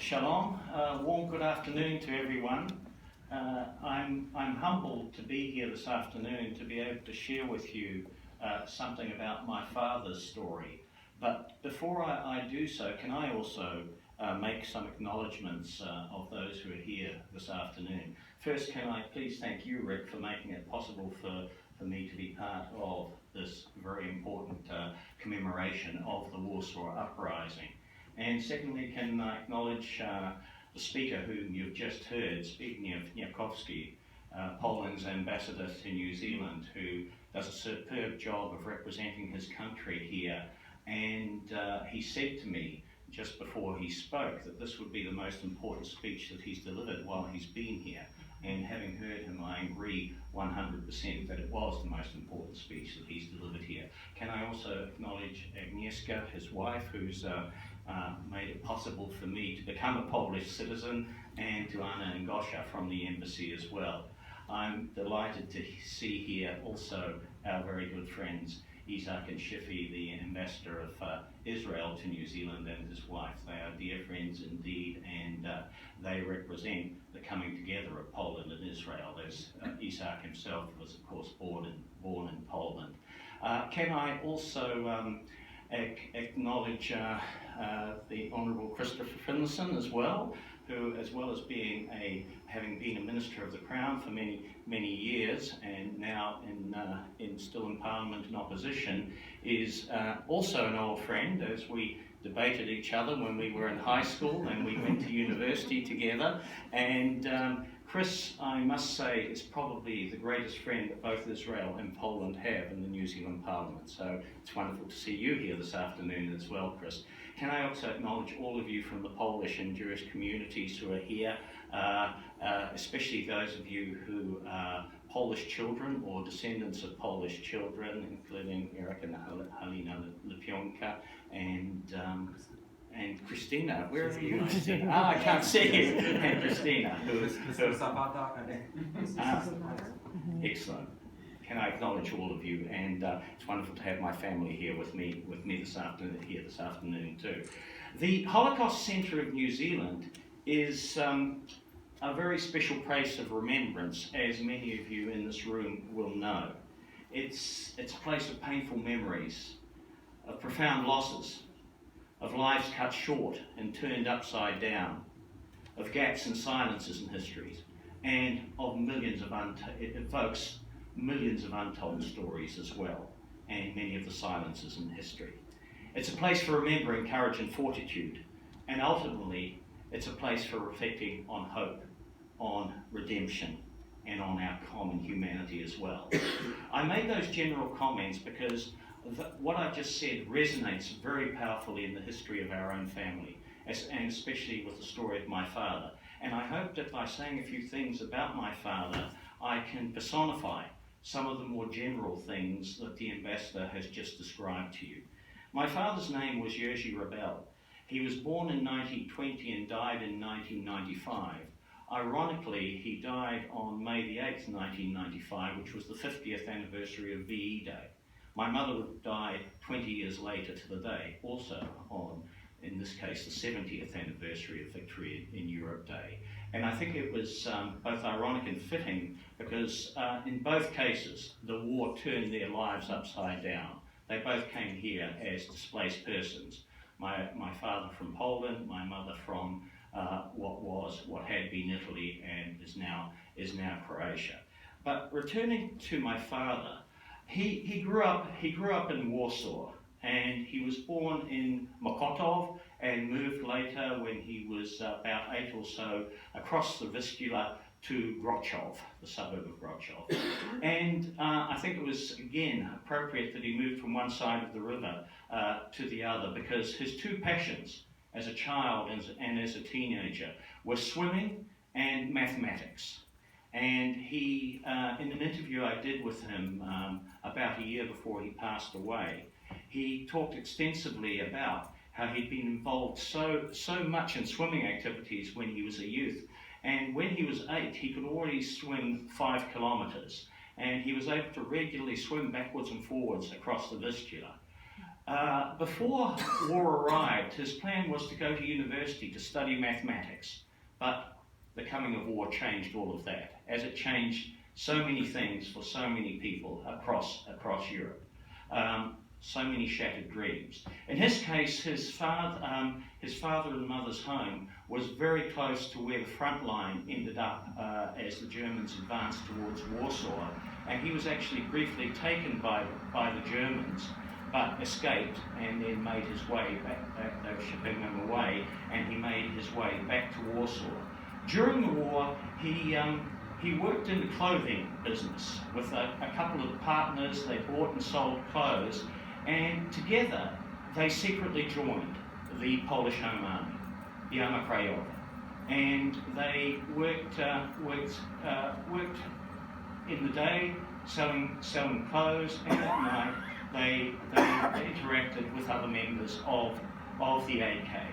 Shalom, warm good afternoon to everyone. I'm humbled to be here this afternoon to be able to share with you something about my father's story. But before I do so, can I also make some acknowledgements of those who are here this afternoon. First, can I please thank you, Rick, for making it possible for me to be part of this very important commemoration of the Warsaw Uprising. And secondly, can I acknowledge the speaker whom you've just heard, speaking of Nyakowski, Poland's ambassador to New Zealand, who does a superb job of representing his country here. And he said to me just before he spoke that this would be the most important speech that he's delivered while he's been here. And having heard him, I agree 100% that it was the most important speech that he's delivered here. Can I also acknowledge Agnieszka, his wife, who's made it possible for me to become a Polish citizen, and to Anna and Gosha from the embassy as well. I'm delighted to see here also our very good friends, Isaac and Shifi, the ambassador of Israel to New Zealand, and his wife. They are dear friends indeed, and they represent the coming together of Poland and Israel, as Isaac himself was, of course, born in Poland. Can I also acknowledge the Honourable Christopher Finlayson as well, who, as well as having been a Minister of the Crown for many years, and now still in Parliament in opposition, is also an old friend, as we debated each other when we were in high school and we went to university together. And Chris, I must say, is probably the greatest friend that both Israel and Poland have in the New Zealand Parliament. So it's wonderful to see you here this afternoon as well, Chris. Can I also acknowledge all of you from the Polish and Jewish communities who are here, especially those of you who are Polish children or descendants of Polish children, including Eric and Halina Lepionka and Christina. Where are you, Christina? I can't see you. And Christina. Excellent. Can I acknowledge all of you? And it's wonderful to have my family here with me this afternoon too. The Holocaust Centre of New Zealand is a very special place of remembrance, as many of you in this room will know. It's a place of painful memories, of profound losses, of lives cut short and turned upside down, of gaps and silences in histories, and of it evokes millions of untold stories as well, and many of the silences in history. It's a place for remembering courage and fortitude, and ultimately it's a place for reflecting on hope, on redemption, and on our common humanity as well. I made those general comments because what I've just said resonates very powerfully in the history of our own family, and especially with the story of my father. And I hope that by saying a few things about my father, I can personify some of the more general things that the ambassador has just described to you. My father's name was Rabel. He was born in 1920 and died in 1995. Ironically, he died on May the 8th, 1995, which was the 50th anniversary of VE Day. My mother would die 20 years later to the day, also on, in this case, the 70th anniversary of Victory in Europe Day. And I think it was both ironic and fitting because in both cases, the war turned their lives upside down. They both came here as displaced persons. My father from Poland, my mother from what had been Italy and is now Croatia. But returning to my father, he grew up in Warsaw, and he was born in Mokotów and moved later, when he was about 8 or so, across the Vistula to Grochov, the suburb of Grochov. And I think it was, again, appropriate that he moved from one side of the river to the other, because his two passions as a child and as a teenager were swimming and mathematics. And he, in an interview I did with him about a year before he passed away, he talked extensively about how he'd been involved so much in swimming activities when he was a youth. And when he was 8, he could already swim 5 kilometres. And he was able to regularly swim backwards and forwards across the Vistula. Before war arrived, his plan was to go to university to study mathematics, but the coming of war changed all of that, as it changed so many things for so many people across Europe. So many shattered dreams. In his case, his father and mother's home was very close to where the front line ended up as the Germans advanced towards Warsaw, and he was actually briefly taken by the Germans, but escaped and then made his way back. They were shipping him away, and he made his way back to Warsaw. During the war, he worked in the clothing business with a couple of partners. They bought and sold clothes, and together they secretly joined the Polish Home Army, the Armia Krajowa, and they worked in the day selling clothes, and at night they interacted with other members of the AK.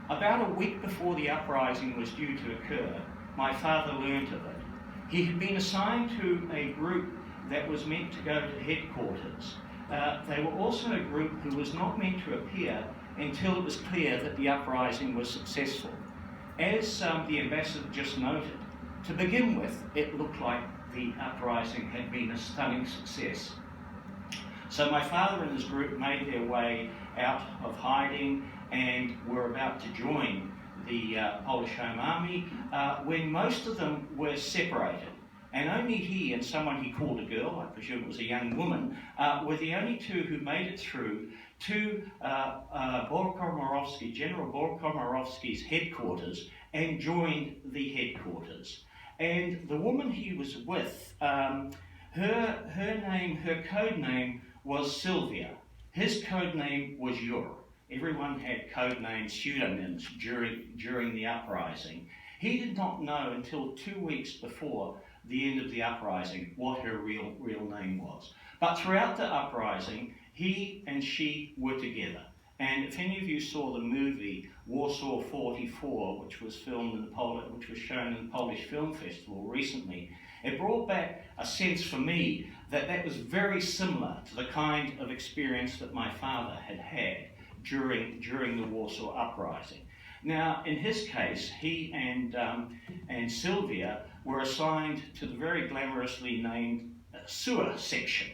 About a week before the uprising was due to occur, my father learnt of it. He had been assigned to a group that was meant to go to headquarters. They were also a group who was not meant to appear until it was clear that the uprising was successful. As the ambassador just noted, to begin with, it looked like the uprising had been a stunning success. So my father and his group made their way out of hiding and were about to join the Polish Home Army when most of them were separated. And only he and someone he called a girl, I presume it was a young woman, were the only two who made it through to General Borkomarovsky's headquarters and joined the headquarters. And the woman he was with, her code name was Sylvia. His code name was Yur. Everyone had code names, pseudonyms during the uprising. He did not know until 2 weeks before the end of the uprising what her real name was. But throughout the uprising, he and she were together. And if any of you saw the movie Warsaw 44, which was shown in the Polish Film Festival recently, it brought back a sense for me that was very similar to the kind of experience that my father had had during the Warsaw Uprising. Now, in his case, he and Sylvia were assigned to the very glamorously named sewer section.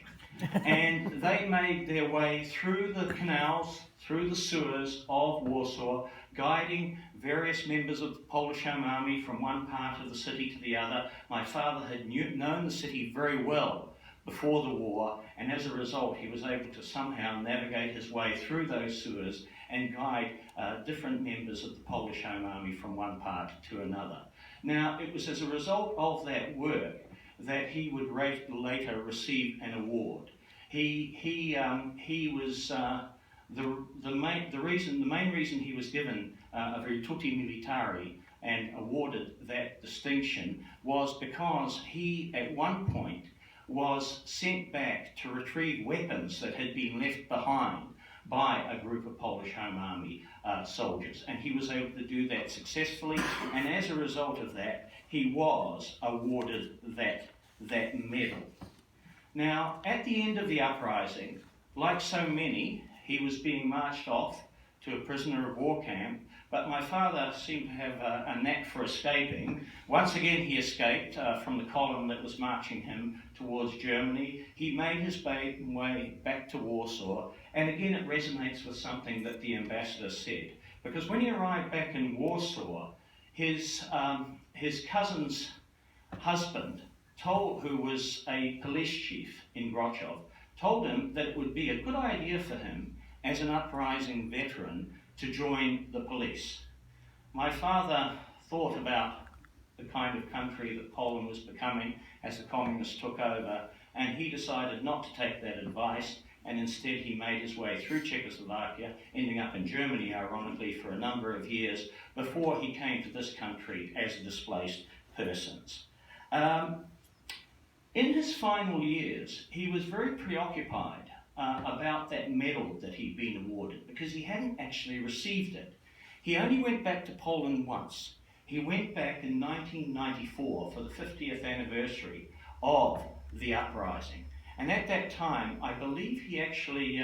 And they made their way through the canals, through the sewers of Warsaw, guiding various members of the Polish Home Army from one part of the city to the other. My father had known the city very well before the war, and as a result he was able to somehow navigate his way through those sewers and guide different members of the Polish Home Army from one part to another. Now, it was as a result of that work that he would later receive an award. He was the main reason he was given a virtuti militari and awarded that distinction was because he at one point was sent back to retrieve weapons that had been left behind by a group of Polish Home Army soldiers, and he was able to do that successfully, and as a result of that he was awarded that medal. Now, at the end of the uprising, like so many, he was being marched off to a prisoner of war camp, but my father seemed to have a knack for escaping. Once again he escaped from the column that was marching him towards Germany. He made his way back to Warsaw, and again it resonates with something that the ambassador said, because when he arrived back in Warsaw, his cousin's husband, who was a police chief in Wrocław, told him that it would be a good idea for him as an uprising veteran to join the police. My father thought about the kind of country that Poland was becoming as the communists took over, and he decided not to take that advice, and instead he made his way through Czechoslovakia, ending up in Germany, ironically, for a number of years before he came to this country as a displaced person. In his final years, he was very preoccupied about that medal that he'd been awarded, because he hadn't actually received it. He only went back to Poland once. He went back in 1994 for the 50th anniversary of the uprising. And at that time, I believe he actually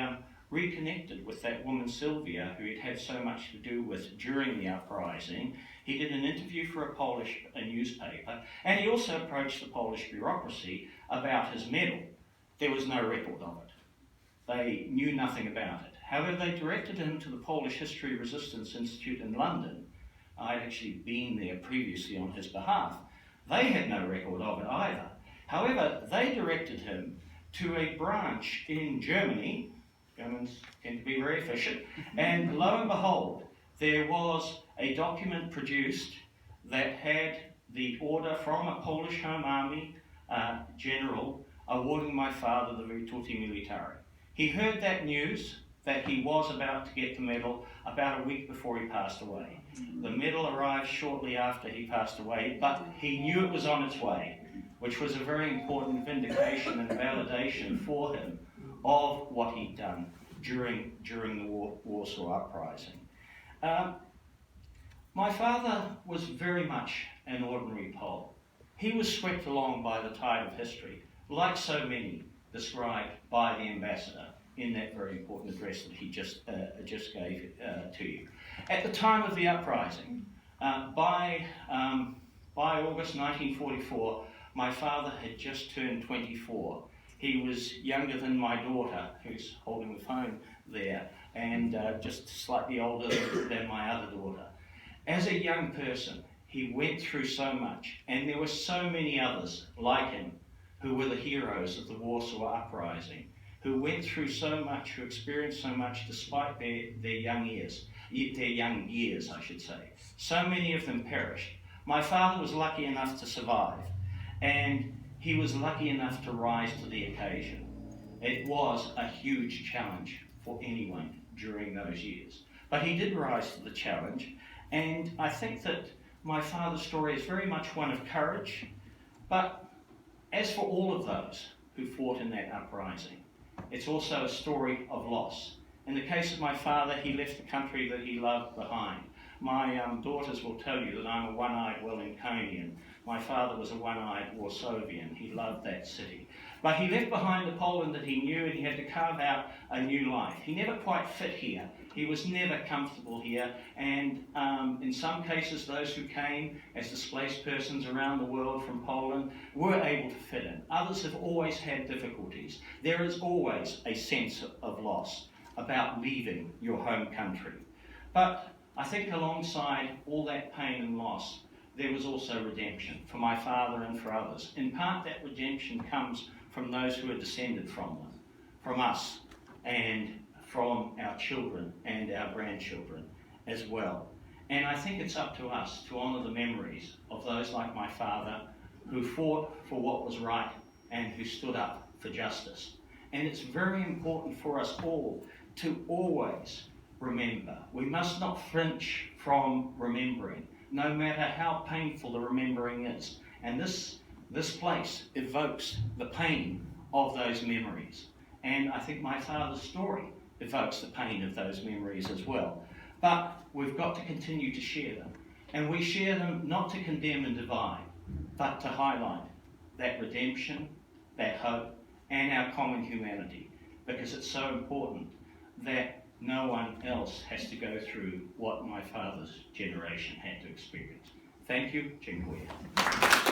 reconnected with that woman Sylvia, who he'd had so much to do with during the uprising. He did an interview for a Polish newspaper, and he also approached the Polish bureaucracy about his medal. There was no record of it. They knew nothing about it. However, they directed him to the Polish History Resistance Institute in London. I'd actually been there previously on his behalf. They had no record of it either. However, they directed him to a branch in Germany. Germans tend to be very efficient. And lo and behold, there was a document produced that had the order from a Polish Home Army general awarding my father the Virtuti Militari. He heard that news, that he was about to get the medal, about a week before he passed away. The medal arrived shortly after he passed away, but he knew it was on its way, which was a very important vindication and validation for him of what he'd done during the Warsaw Uprising. My father was very much an ordinary Pole. He was swept along by the tide of history, like so many described by the ambassador in that very important address that he just gave to you. At the time of the uprising, by August 1944, my father had just turned 24. He was younger than my daughter, who's holding the phone there, and just slightly older than my other daughter. As a young person, he went through so much, and there were so many others like him who were the heroes of the Warsaw Uprising, who went through so much, who experienced so much despite their young years, I should say. So many of them perished. My father was lucky enough to survive, and he was lucky enough to rise to the occasion. It was a huge challenge for anyone during those years. But he did rise to the challenge, and I think that my father's story is very much one of courage, but as for all of those who fought in that uprising, it's also a story of loss. In the case of my father, he left the country that he loved behind. My daughters will tell you that I'm a one-eyed Wellingtonian. My father was a one-eyed Warszawian. He loved that city. But he left behind the Poland that he knew, and he had to carve out a new life. He never quite fit here. He was never comfortable here, and in some cases those who came as displaced persons around the world from Poland were able to fit in. Others have always had difficulties. There is always a sense of loss about leaving your home country. But I think alongside all that pain and loss, there was also redemption for my father and for others. In part, that redemption comes from those who are descended from them, from us, and from our children and our grandchildren as well. And I think it's up to us to honour the memories of those like my father who fought for what was right and who stood up for justice. And it's very important for us all to always remember. We must not flinch from remembering, no matter how painful the remembering is. And this place evokes the pain of those memories. And I think my father's story evokes the pain of those memories as well. But we've got to continue to share them. And we share them not to condemn and divide, but to highlight that redemption, that hope, and our common humanity. Because it's so important that no one else has to go through what my father's generation had to experience. Thank you. Dziękuję.